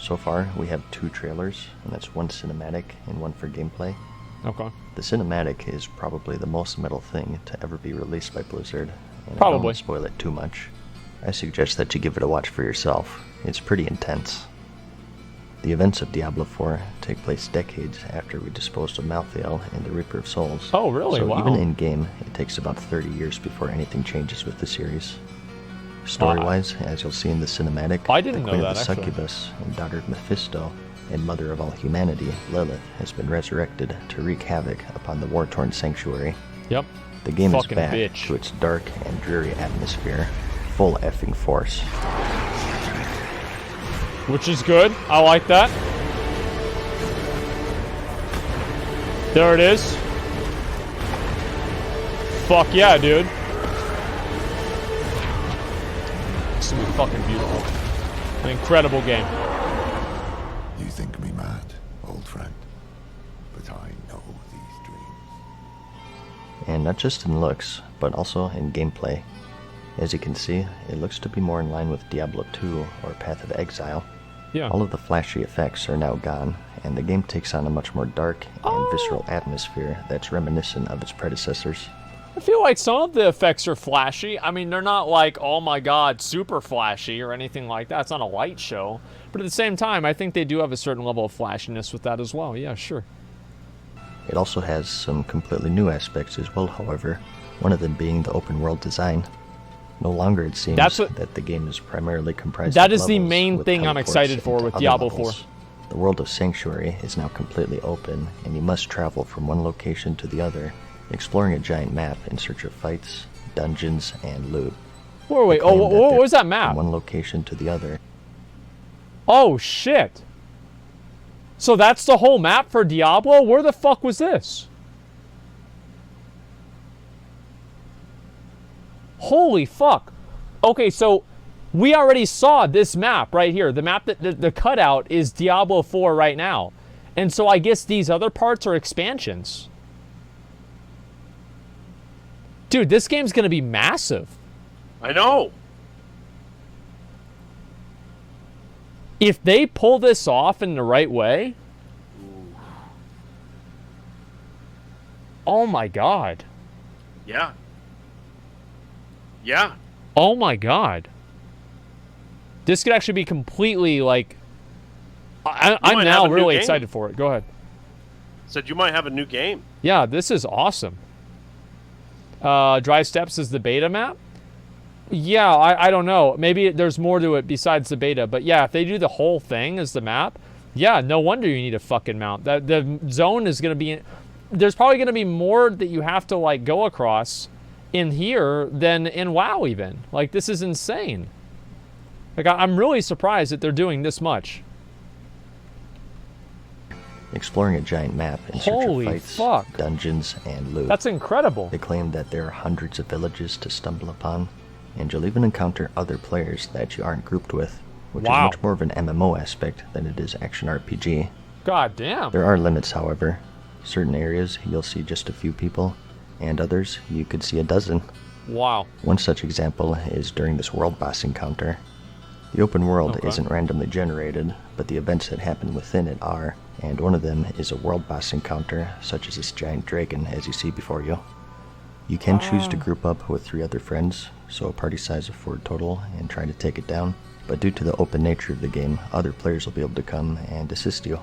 So far, we have 2 trailers, and that's one cinematic and one for gameplay. Okay. The cinematic is probably the most metal thing to ever be released by Blizzard, and I Probably. don't want to spoil it too much. I suggest that you give it a watch for yourself. It's pretty intense. The events of Diablo 4 take place decades after we disposed of Malthael and the Reaper of Souls. Oh, really? So Wow. even in-game, it takes about 30 years before anything changes with the series. Story-wise, as you'll see in the cinematic, I didn't the know Queen that, of the actually. Succubus and daughter of Mephisto and mother of all humanity, Lilith, has been resurrected to wreak havoc upon the war-torn sanctuary. Yep. The game is Fucking back bitch. to its dark and dreary atmosphere, full effing force. Which is good. I like that. There it is. Fuck yeah, dude. This will be fucking beautiful. An incredible game. You think me mad, old friend, but I know these dreams. And not just in looks, but also in gameplay. As you can see, it looks to be more in line with Diablo 2 or Path of Exile. Yeah. All of the flashy effects are now gone, and the game takes on a much more dark and visceral atmosphere that's reminiscent of its predecessors. I feel like some of the effects are flashy. I mean, they're not like, oh my god, super flashy or anything like that. It's not a light show. But at the same time, I think they do have a certain level of flashiness with that as well. Yeah, sure. It also has some completely new aspects as well, however, one of them being the open world design. No longer it seems that the game is primarily comprised that of is the levels main with thing I'm teleports excited for into with other Diablo levels. 4. The world of Sanctuary is now completely open, and you must travel from one location to the other, exploring a giant map in search of fights, dungeons, and loot. Wait, oh, what was that map? From one location to the other. Oh, shit. So that's the whole map for Diablo? Where the fuck was this? Holy fuck. Okay, so we already saw this map right here. The map that the cutout is Diablo 4 right now. And so I guess these other parts are expansions. Dude, this game's gonna be massive. I know. If they pull this off in the right way. Oh my god. Yeah. Yeah. Oh my god. This could actually be completely like... I'm now really excited for it. Go ahead. Said you might have a new game. Yeah, this is awesome. Dry Steps is the beta map? Yeah, I don't know. Maybe there's more to it besides the beta. But yeah, if they do the whole thing as the map, yeah, no wonder you need a fucking mount. The zone is going to be... There's probably going to be more that you have to like go across in here than in WoW even. Like, this is insane. Like, I'm really surprised that they're doing this much. Exploring a giant map in search Holy of fights, fuck. dungeons, and loot. That's incredible. They claim that there are hundreds of villages to stumble upon, and you'll even encounter other players that you aren't grouped with, which is much more of an MMO aspect than it is action RPG. God damn. There are limits, however. Certain areas you'll see just a few people, and others you could see a dozen. Wow. One such example is during this world boss encounter. The open world isn't randomly generated, but the events that happen within it are, and one of them is a world boss encounter, such as this giant dragon as you see before you. You can choose to group up with 3 other friends, so a party size of 4 total, and try to take it down, but due to the open nature of the game, other players will be able to come and assist you.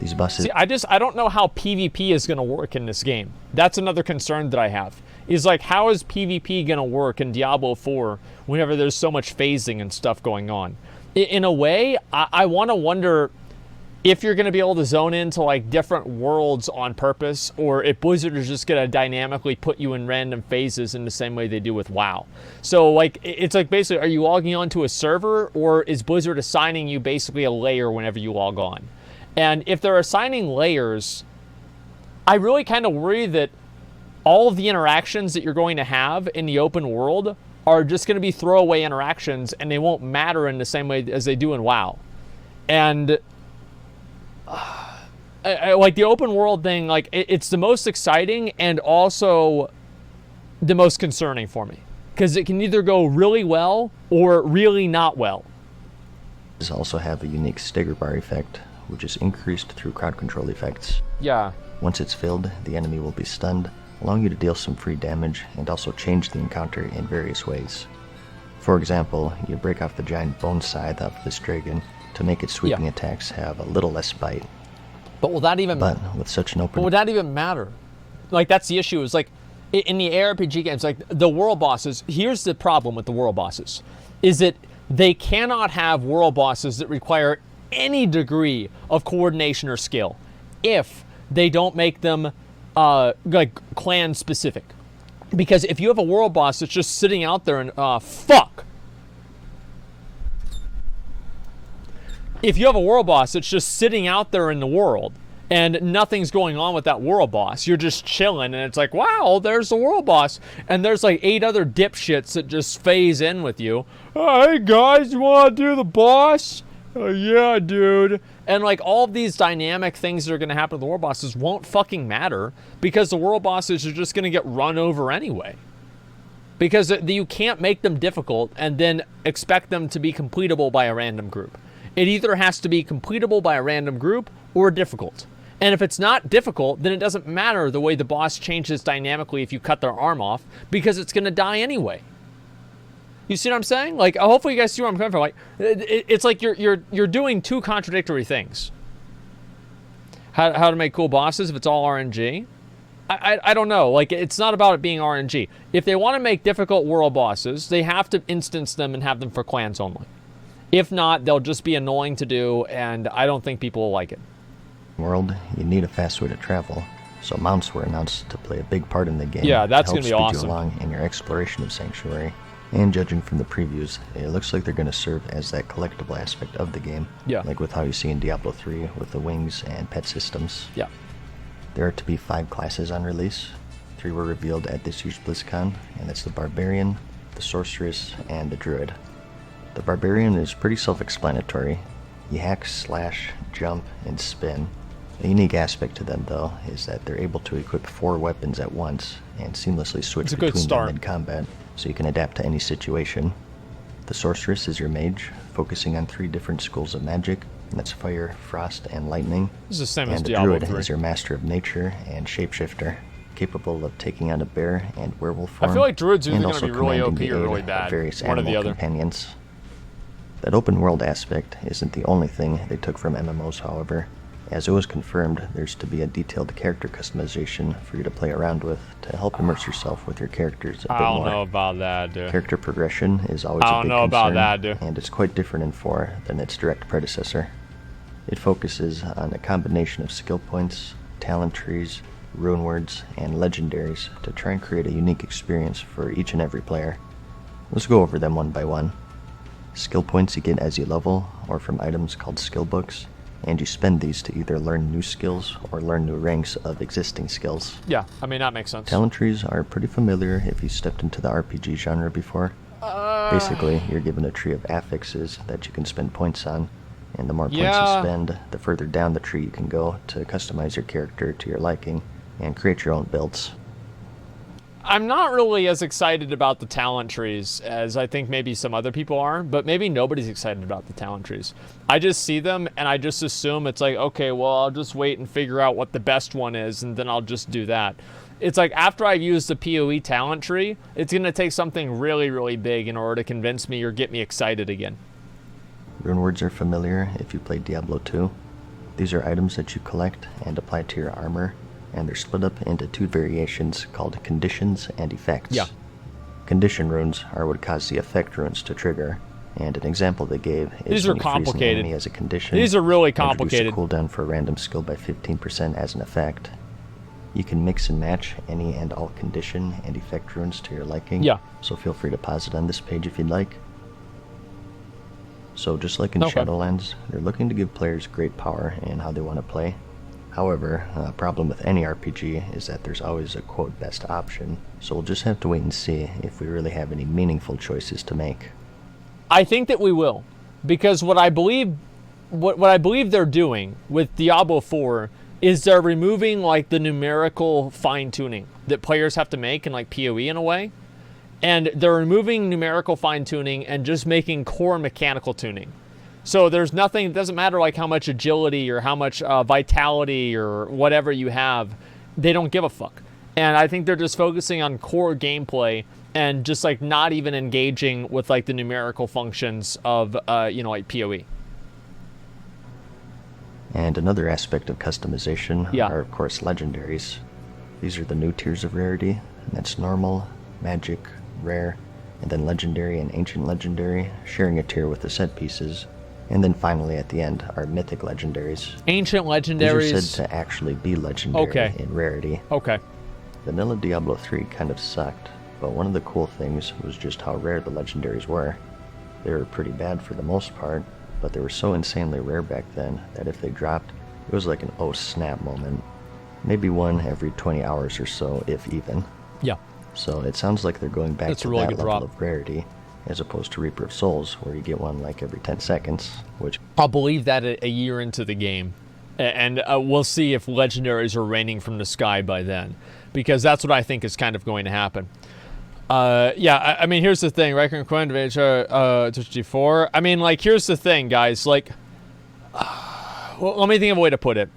These bosses... See, I don't know how PvP is going to work in this game. That's another concern that I have. Is like, how is PvP going to work in Diablo 4 whenever there's so much phasing and stuff going on? In a way, I want to wonder if you're going to be able to zone into like different worlds on purpose, or if Blizzard is just going to dynamically put you in random phases in the same way they do with WoW. So like, it's like basically, are you logging onto a server, or is Blizzard assigning you basically a layer whenever you log on? And if they're assigning layers, I really kind of worry that all of the interactions that you're going to have in the open world are just going to be throwaway interactions, and they won't matter in the same way as they do in WoW. And like the open world thing, like it's the most exciting and also the most concerning for me, because it can either go really well or really not well. also have a unique stagger bar effect, which is increased through crowd control effects. Yeah. Once it's filled, the enemy will be stunned, allowing you to deal some free damage and also change the encounter in various ways. For example, you break off the giant bone scythe off this dragon to make its sweeping attacks have a little less bite. But will that even? But with such an open, would that even matter? Like, that's the issue. Is like in the ARPG games, like the world bosses. Here's the problem with the world bosses: is that they cannot have world bosses that require any degree of coordination or skill if they don't make them like clan specific. Because if you have a world boss that's just sitting out there and if you have a world boss that's just sitting out there in the world and nothing's going on with that world boss, you're just chilling and it's like, wow, there's the world boss, and there's like 8 other dipshits that just phase in with you. Oh, hey guys, you want to do the boss? Yeah, dude. And like all of these dynamic things that are going to happen to the world bosses won't fucking matter, because the world bosses are just going to get run over anyway. Because you can't make them difficult and then expect them to be completable by a random group. It either has to be completable by a random group or difficult. And if it's not difficult, then it doesn't matter the way the boss changes dynamically if you cut their arm off, because it's going to die anyway. You see what I'm saying? Like, hopefully you guys see where I'm coming from. Like, it's like you're doing 2 contradictory things. How to make cool bosses if it's all RNG? I don't know. Like, it's not about it being RNG. If they want to make difficult world bosses, they have to instance them and have them for clans only. If not, they'll just be annoying to do, and I don't think people will like it. World, you need a fast way to travel, so mounts were announced to play a big part in the game. Yeah, that's going to be help awesome. speed you along in your exploration of Sanctuary. And judging from the previews, it looks like they're going to serve as that collectible aspect of the game. Yeah. Like with how you see in Diablo 3 with the wings and pet systems. Yeah. There are to be 5 classes on release. 3 were revealed at this year's BlizzCon, and that's the Barbarian, the Sorceress, and the Druid. The Barbarian is pretty self-explanatory. You hack, slash, jump, and spin. A unique aspect to them, though, is that they're able to equip 4 weapons at once and seamlessly switch between them in combat, so you can adapt to any situation. The Sorceress is your mage, focusing on 3 different schools of magic, and that's fire, frost, and lightning. This is the same as And the Diablo Druid 3. is your master of nature and shapeshifter, capable of taking on a bear and werewolf form, I feel like Druid's either and going to also be really commanding OP the or aid really of bad. various One or the animal other. companions. That open world aspect isn't the only thing they took from MMOs, however, as it was confirmed there's to be a detailed character customization for you to play around with to help immerse yourself with your characters a bit I don't more. know about that, dude. Character progression is always I a don't big know about concern, that, dude. and it's quite different in 4 than its direct predecessor. It focuses on a combination of skill points, talent trees, rune words, and legendaries to try and create a unique experience for each and every player. Let's go over them one by one. Skill points you get as you level, or from items called skill books, and you spend these to either learn new skills or learn new ranks of existing skills. Yeah, I mean, that makes sense. Talent trees are pretty familiar if you stepped into the RPG genre before. Basically, you're given a tree of affixes that you can spend points on, and the more points you spend, the further down the tree you can go to customize your character to your liking and create your own builds. I'm not really as excited about the talent trees as I think maybe some other people are, but maybe nobody's excited about the talent trees. I just see them and I just assume it's like, okay, well, I'll just wait and figure out what the best one is, and then I'll just do that. It's like after I've used the PoE talent tree, it's going to take something really, really big in order to convince me or get me excited again. Rune words are familiar if you played Diablo 2. These are items that you collect and apply to your armor, and they're split up into 2 variations called conditions and effects. Yeah. Condition runes are what cause the effect runes to trigger, and an example they gave is These are when you freeze an complicated. enemy as a condition. These are really introduce complicated. a cooldown for a random skill by 15% as an effect. You can mix and match any and all condition and effect runes to your liking. Yeah. So feel free to pause it on this page if you'd like. So just like in Okay. Shadowlands, they're looking to give players great power in how they want to play. However, a problem with any RPG is that there's always a quote best option, so we'll just have to wait and see if we really have any meaningful choices to make. I think that we will, because what I believe they're doing with Diablo 4 is they're removing like the numerical fine-tuning that players have to make in like PoE in a way, and they're removing numerical fine-tuning and just making core mechanical tuning. So there's nothing, it doesn't matter like how much agility or how much vitality or whatever you have, they don't give a fuck. And I think they're just focusing on core gameplay and just like not even engaging with like the numerical functions of, like PoE. And another aspect of customization Yeah. are, of course, legendaries. These are the new tiers of rarity, and that's normal, magic, rare, and then legendary and ancient legendary, sharing a tier with the set pieces. And then finally, at the end, are mythic legendaries. Ancient legendaries. These are said to actually be legendary in rarity. Okay. Vanilla Diablo 3 kind of sucked, but one of the cool things was just how rare the legendaries were. They were pretty bad for the most part, but they were so insanely rare back then that if they dropped, it was like an oh snap moment. Maybe one every 20 hours or so, if even. Yeah. So it sounds like they're going back That's to a really that good level drop. of rarity, as opposed to Reaper of Souls, where you get one like every 10 seconds, which I'll believe that a year into the game. And we'll see if legendaries are raining from the sky by then. Because that's what I think is kind of going to happen. I mean, here's the thing. Reckon Quinn, G4. I mean, like, here's the thing, guys. Like, well, let me think of a way to put it.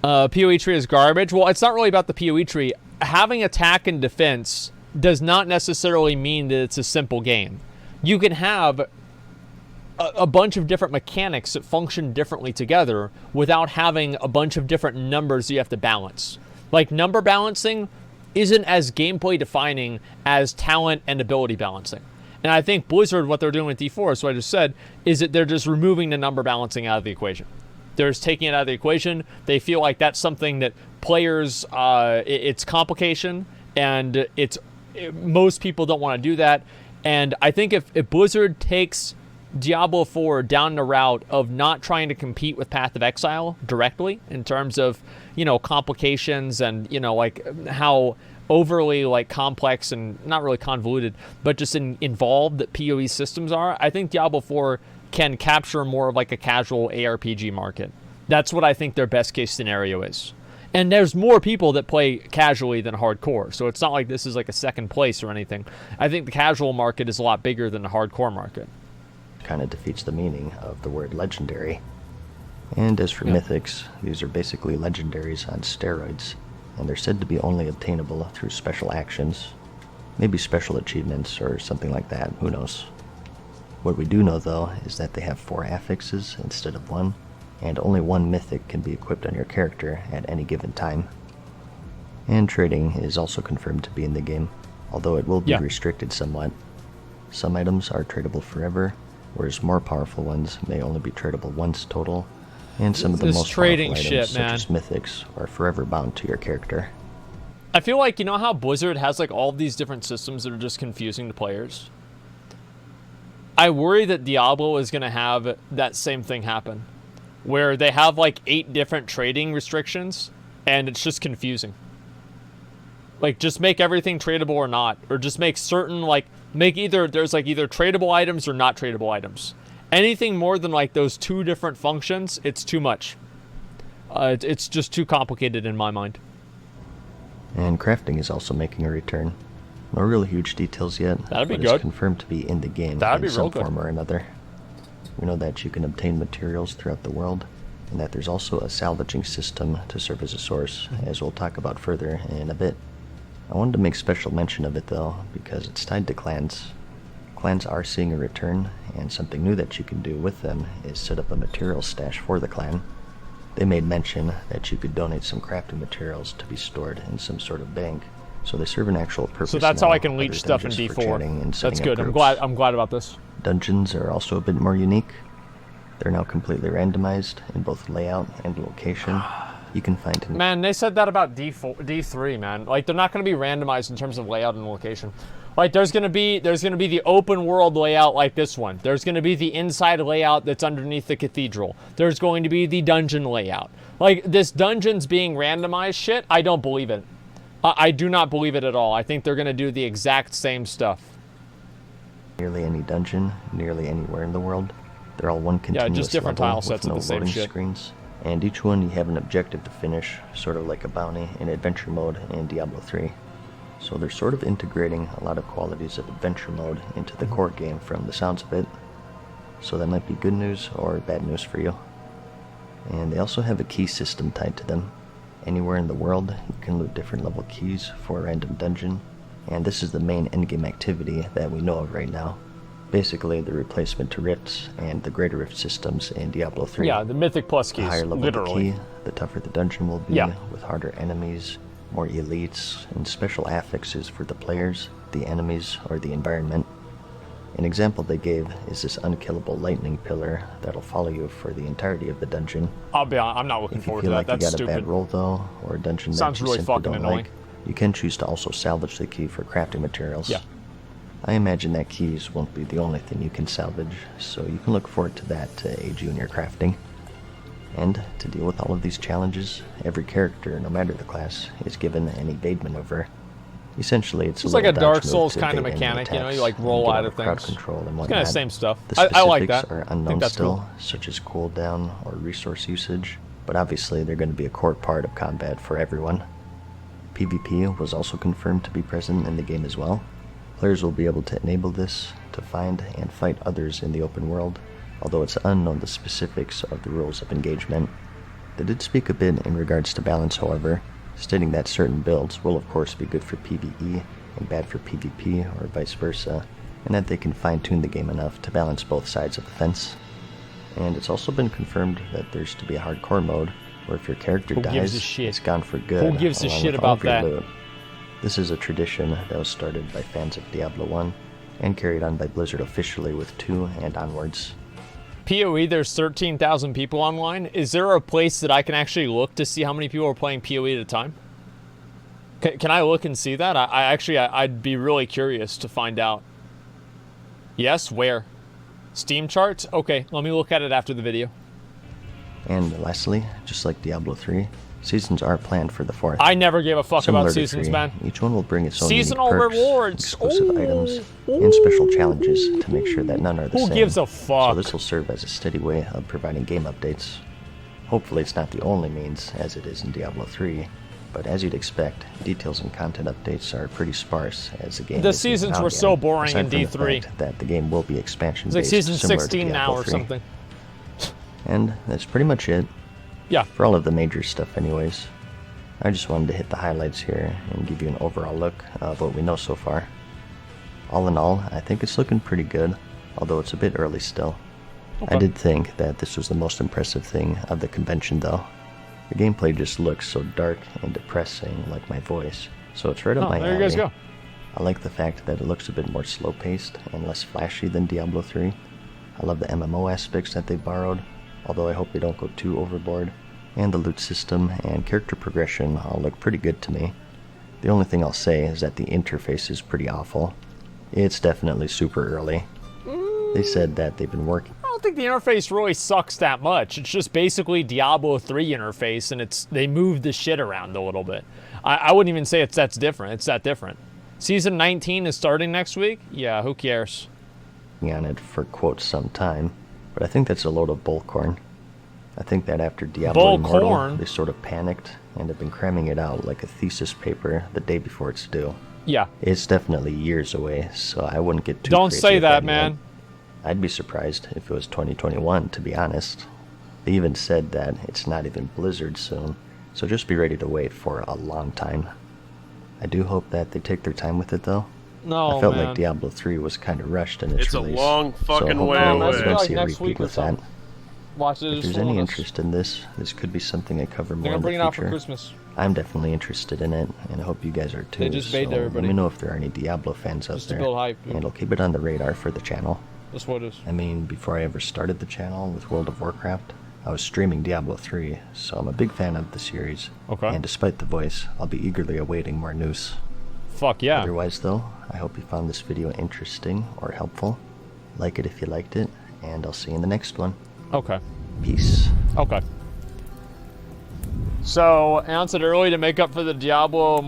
PoE tree is garbage. Well, it's not really about the PoE tree. Having attack and defense does not necessarily mean that it's a simple game. You can have a bunch of different mechanics that function differently together without having a bunch of different numbers you have to balance. Like, number balancing isn't as gameplay defining as talent and ability balancing. And I think Blizzard, what they're doing with D4, so I just said, is that they're just removing the number balancing out of the equation. They're just taking it out of the equation. They feel like that's something that players, it's complication, and most people don't want to do that. And I think if Blizzard takes Diablo 4 down the route of not trying to compete with Path of Exile directly in terms of, complications and, like how overly like complex and not really convoluted, but just involved that PoE systems are, I think Diablo 4 can capture more of like a casual ARPG market. That's what I think their best case scenario is. And there's more people that play casually than hardcore, so it's not like this is like a second place or anything. I think the casual market is a lot bigger than the hardcore market. kind of defeats the meaning of the word legendary. And as for mythics, these are basically legendaries on steroids, and they're said to be only obtainable through special actions, maybe special achievements or something like that, who knows. What we do know though is that they have 4 affixes instead of 1, and only 1 mythic can be equipped on your character at any given time. And trading is also confirmed to be in the game, although it will be restricted somewhat. Some items are tradable forever, whereas more powerful ones may only be tradable once total, and some of the most trading powerful shit, items, man. such as mythics, are forever bound to your character. I feel like, you know how Blizzard has like all of these different systems that are just confusing to players? I worry that Diablo is going to have that same thing happen, where they have like 8 different trading restrictions, and it's just confusing. Like, just make everything tradable or not, or just make certain, like, there's like either tradable items or not tradable items. Anything more than like those 2 different functions, it's too much. It's just too complicated in my mind. And crafting is also making a return. No real huge details yet, That'd be but good. it's confirmed to be in the game That'd be in real some good. form or another. We know that you can obtain materials throughout the world, and that there's also a salvaging system to serve as a source, as we'll talk about further in a bit. I wanted to make special mention of it though, because it's tied to clans. Clans are seeing a return, and something new that you can do with them is set up a material stash for the clan. They made mention that you could donate some crafting materials to be stored in some sort of bank, so they serve an actual purpose. So that's how now, I can other leech than stuff in just for D4. chatting and setting That's up good. groups. I'm glad about this. Dungeons are also a bit more unique. They're now completely randomized in both layout and location. You can find Man, they said that about D3, man. Like, they're not going to be randomized in terms of layout and location. Like, there's going to be the open world layout like this one. There's going to be the inside layout that's underneath the cathedral. There's going to be the dungeon layout. Like, this dungeons being randomized shit, I don't believe it. I do not believe it at all. I think they're going to do the exact same stuff. nearly any dungeon, nearly anywhere in the world. They're all one continuous just different level tile sets with of no the same loading shit. screens. And each one you have an objective to finish, sort of like a bounty in adventure mode in Diablo 3. So they're sort of integrating a lot of qualities of adventure mode into the core game from the sounds of it. so that might be good news or bad news for you. And they also have a key system tied to them. Anywhere in the world, you can loot different level keys for a random dungeon, and this is the main endgame activity that we know of right now. Basically, the replacement to rifts and the greater rift systems in Diablo 3. Yeah, the Mythic Plus keys, The higher level literally. the key, the tougher the dungeon will be, Yeah. with harder enemies, more elites, and special affixes for the players, the enemies, or the environment. An example they gave is this unkillable lightning pillar that'll follow you for the entirety of the dungeon. I'll be honest, I'm not looking If you forward feel to like that. you That's got a stupid. bad roll though, or a dungeon Sounds that you really simply fucking don't annoying. like, you can choose to also salvage the key for crafting materials. Yeah. I imagine that keys won't be the only thing you can salvage, so you can look forward to that to aid you in your crafting. And to deal with all of these challenges, every character, no matter the class, is given an evade maneuver. Essentially, it's It's like a little Dark dodge move Souls to kind of evade enemy mechanic, you know, you attacks like and roll get out of crowd things. control and It's whatnot. kind of the same stuff. The I specifics like that. are I think unknown that's still, cool. such as cooldown or resource usage, but obviously they're going to be a core part of combat for everyone. PvP was also confirmed to be present in the game as well. Players will be able to enable this to find and fight others in the open world, although it's unknown the specifics of the rules of engagement. They did speak a bit in regards to balance, however, stating that certain builds will of course be good for PvE and bad for PvP or vice versa, and that they can fine-tune the game enough to balance both sides of the fence. And it's also been confirmed that there's to be a hardcore mode, where if your character Who gives a dies, shit? it's gone for good. Who gives a along shit with all about of your that? loot. This is a tradition that was started by fans of Diablo 1, and carried on by Blizzard officially with 2 and onwards. PoE, there's 13,000 people online. Is there a place that I can actually look to see how many people are playing PoE at a time? Can I look and see that? I'd be really curious to find out. Yes, where? Steam charts? Okay, let me look at it after the video. And lastly, just like Diablo 3, seasons are planned for the 4th. I never gave a fuck Similar about to seasons, 3, man. each one will bring its own Seasonal unique perks, rewards. exclusive items, and special challenges to make sure that none are the Who same. gives a fuck? So this will serve as a steady way of providing game updates. Hopefully it's not the only means, as it is in Diablo 3, but as you'd expect, details and content updates are pretty sparse as the game The is seasons now were again, so boring aside in from the D3. fact that the game will be expansion It's like based, season similar to 16 now Diablo or 3. something. And that's pretty much it. Yeah. For all of the major stuff anyways. I just wanted to hit the highlights here and give you an overall look of what we know so far. All in all, I think it's looking pretty good, although it's a bit early still. Okay. I did think that this was the most impressive thing of the convention though. The gameplay just looks so dark and depressing, like my voice, so it's right up Oh, my there alley. you guys go. I like the fact that it looks a bit more slow-paced and less flashy than Diablo 3. I love the MMO aspects that they borrowed, although I hope they don't go too overboard. And the loot system and character progression all look pretty good to me. The only thing I'll say is that the interface is pretty awful. It's definitely super early. They said that they've been working. I don't think the interface really sucks that much. It's just basically Diablo 3 interface, and they moved the shit around a little bit. I wouldn't even say that's different. It's that different. Season 19 is starting next week? Yeah, who cares? on it for quote some time, but I think that's a load of bullcorn. I think that after Diablo Immortal, Bullcorn? they sort of panicked and have been cramming it out like a thesis paper the day before it's due. Yeah. It's definitely years away, so I wouldn't get too Don't crazy say with that, yet. man. I'd be surprised if it was 2021, to be honest. They even said that it's not even Blizzard soon, so just be ready to wait for a long time. I do hope that they take their time with it, though. No, I felt man. like Diablo 3 was kind of rushed in its It's a release. long fucking so way hopefully away. we don't Like see a next repeat week or with that. something. Watch it. If there's any interest in this could be something I cover more They're in gonna bring it the out for future. Christmas. I'm definitely interested in it, and I hope you guys are too. They just baited so everybody. Let me know if there are any Diablo fans out Just to there, build hype, dude. and I'll keep it on the radar for the channel. That's what it is. I mean, before I ever started the channel with World of Warcraft, I was streaming Diablo 3, so I'm a big fan of the series. Okay. And despite the voice, I'll be eagerly awaiting more news. Fuck yeah. Otherwise, though, I hope you found this video interesting or helpful. Like it if you liked it, and I'll see you in the next one. Okay. Peace. Okay. So, announced it early to make up for the Diablo